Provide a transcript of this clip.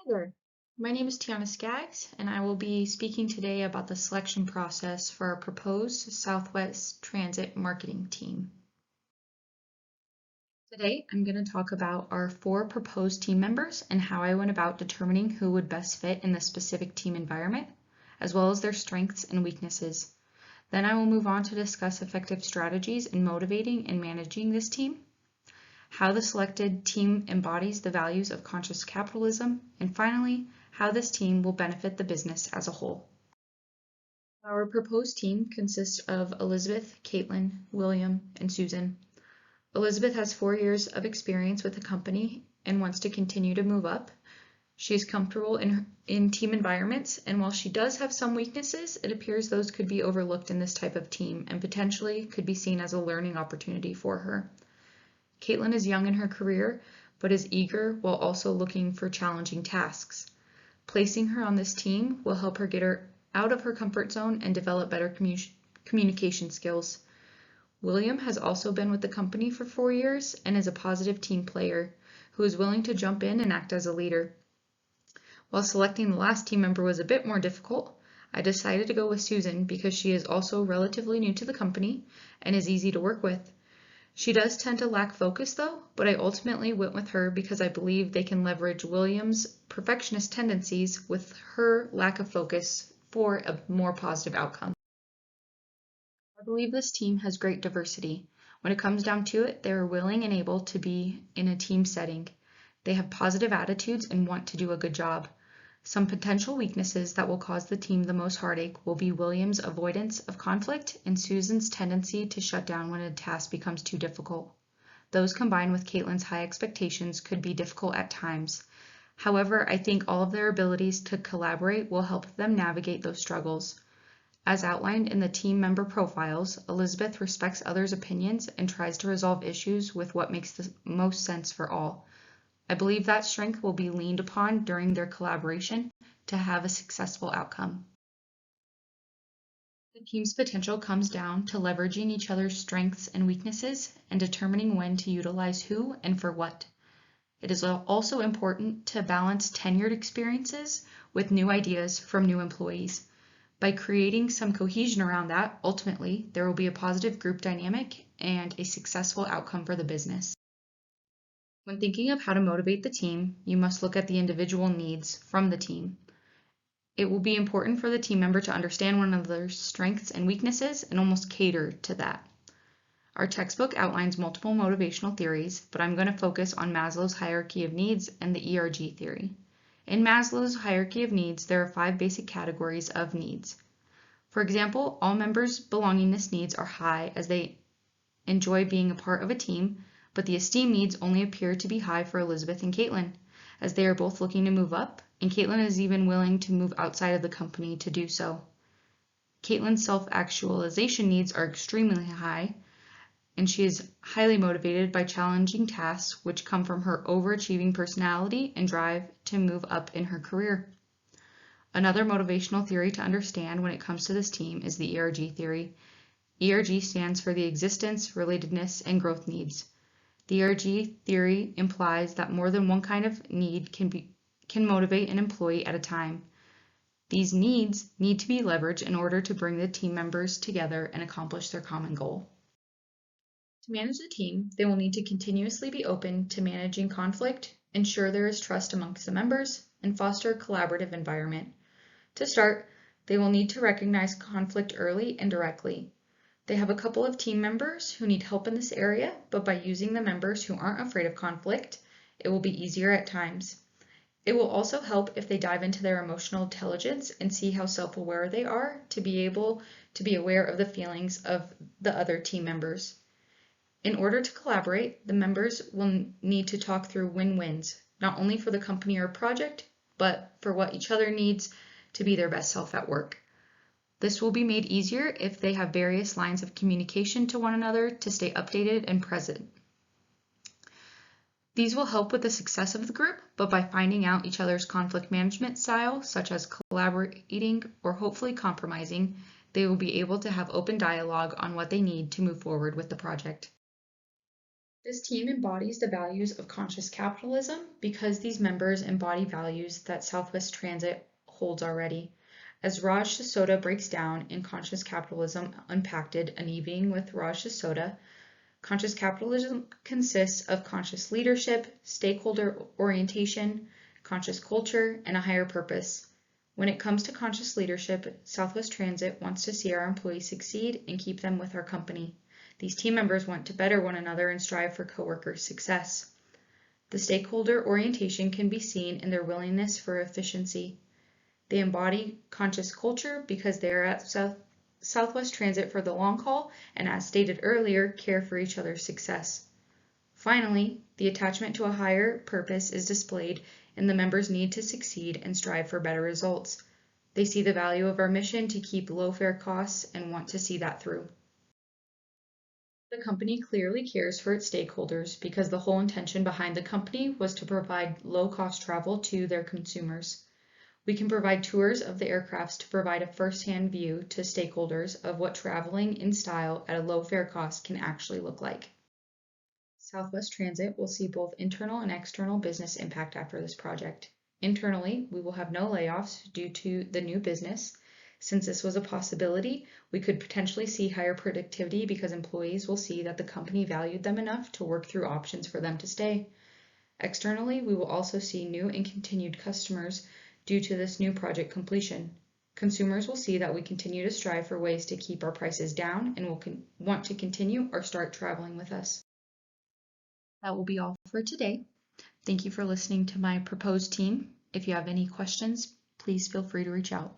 Hi there. My name is TSkaggs, and I will be speaking today about the selection process for our proposed Southwest Transit marketing team. Today, I'm going to talk about our 4 proposed team members and how I went about determining who would best fit in the specific team environment, as well as their strengths and weaknesses. Then I will move on to discuss effective strategies in motivating and managing this team, how the selected team embodies the values of conscious capitalism, and finally, how this team will benefit the business as a whole. Our proposed team consists of Elizabeth, Caitlin, William, and Susan. Elizabeth has 4 years of experience with the company and wants to continue to move up. She is comfortable in team environments, and while she does have some weaknesses, it appears those could be overlooked in this type of team and potentially could be seen as a learning opportunity for her. Caitlin is young in her career, but is eager while also looking for challenging tasks. Placing her on this team will help her get her out of her comfort zone and develop better communication skills. William has also been with the company for 4 years and is a positive team player who is willing to jump in and act as a leader. While selecting the last team member was a bit more difficult, I decided to go with Susan because she is also relatively new to the company and is easy to work with. She does tend to lack focus though, but I ultimately went with her because I believe they can leverage William's perfectionist tendencies with her lack of focus for a more positive outcome. I believe this team has great diversity. When it comes down to it, they are willing and able to be in a team setting. They have positive attitudes and want to do a good job. Some potential weaknesses that will cause the team the most heartache will be William's avoidance of conflict and Susan's tendency to shut down when a task becomes too difficult. Those combined with Caitlin's high expectations could be difficult at times. However, I think all of their abilities to collaborate will help them navigate those struggles. As outlined in the team member profiles, Elizabeth respects others' opinions and tries to resolve issues with what makes the most sense for all. I believe that strength will be leaned upon during their collaboration to have a successful outcome. The team's potential comes down to leveraging each other's strengths and weaknesses and determining when to utilize who and for what. It is also important to balance tenured experiences with new ideas from new employees. By creating some cohesion around that, ultimately, there will be a positive group dynamic and a successful outcome for the business. When thinking of how to motivate the team, you must look at the individual needs from the team. It will be important for the team member to understand one another's strengths and weaknesses and almost cater to that. Our textbook outlines multiple motivational theories, but I'm going to focus on Maslow's hierarchy of needs and the ERG theory. In Maslow's hierarchy of needs, there are 5 basic categories of needs. For example, all members' belongingness needs are high as they enjoy being a part of a team, but the esteem needs only appear to be high for Elizabeth and Caitlin, as they are both looking to move up, and Caitlin is even willing to move outside of the company to do so. Caitlin's self-actualization needs are extremely high, and she is highly motivated by challenging tasks which come from her overachieving personality and drive to move up in her career. Another motivational theory to understand when it comes to this team is the ERG theory. ERG stands for the existence, relatedness, and growth needs. The ERG theory implies that more than one kind of need can motivate an employee at a time. These needs need to be leveraged in order to bring the team members together and accomplish their common goal. To manage the team, they will need to continuously be open to managing conflict, ensure there is trust amongst the members, and foster a collaborative environment. To start, they will need to recognize conflict early and directly. They have a couple of team members who need help in this area, but by using the members who aren't afraid of conflict, it will be easier at times. It will also help if they dive into their emotional intelligence and see how self-aware they are to be able to be aware of the feelings of the other team members. In order to collaborate, the members will need to talk through win-wins, not only for the company or project, but for what each other needs to be their best self at work. This will be made easier if they have various lines of communication to one another to stay updated and present. These will help with the success of the group, but by finding out each other's conflict management style, such as collaborating or hopefully compromising, they will be able to have open dialogue on what they need to move forward with the project. This team embodies the values of conscious capitalism because these members embody values that Southwest Transit holds already. As Raj Sisodia breaks down in Conscious Capitalism Unpacked, an evening with Raj Sisodia, conscious capitalism consists of conscious leadership, stakeholder orientation, conscious culture, and a higher purpose. When it comes to conscious leadership, Southwest Transit wants to see our employees succeed and keep them with our company. These team members want to better one another and strive for coworker success. The stakeholder orientation can be seen in their willingness for efficiency. They embody conscious culture because they are at Southwest Transit for the long haul and, as stated earlier, care for each other's success. Finally, the attachment to a higher purpose is displayed in the members' need to succeed and strive for better results. They see the value of our mission to keep low fare costs and want to see that through. The company clearly cares for its stakeholders because the whole intention behind the company was to provide low-cost travel to their consumers. We can provide tours of the aircrafts to provide a first-hand view to stakeholders of what traveling in style at a low fare cost can actually look like. Southwest Transit will see both internal and external business impact after this project. Internally, we will have no layoffs due to the new business. Since this was a possibility, we could potentially see higher productivity because employees will see that the company valued them enough to work through options for them to stay. Externally, we will also see new and continued customers due to this new project completion. Consumers will see that we continue to strive for ways to keep our prices down and will want to continue or start traveling with us. That will be all for today. Thank you for listening to my proposed team. If you have any questions, please feel free to reach out.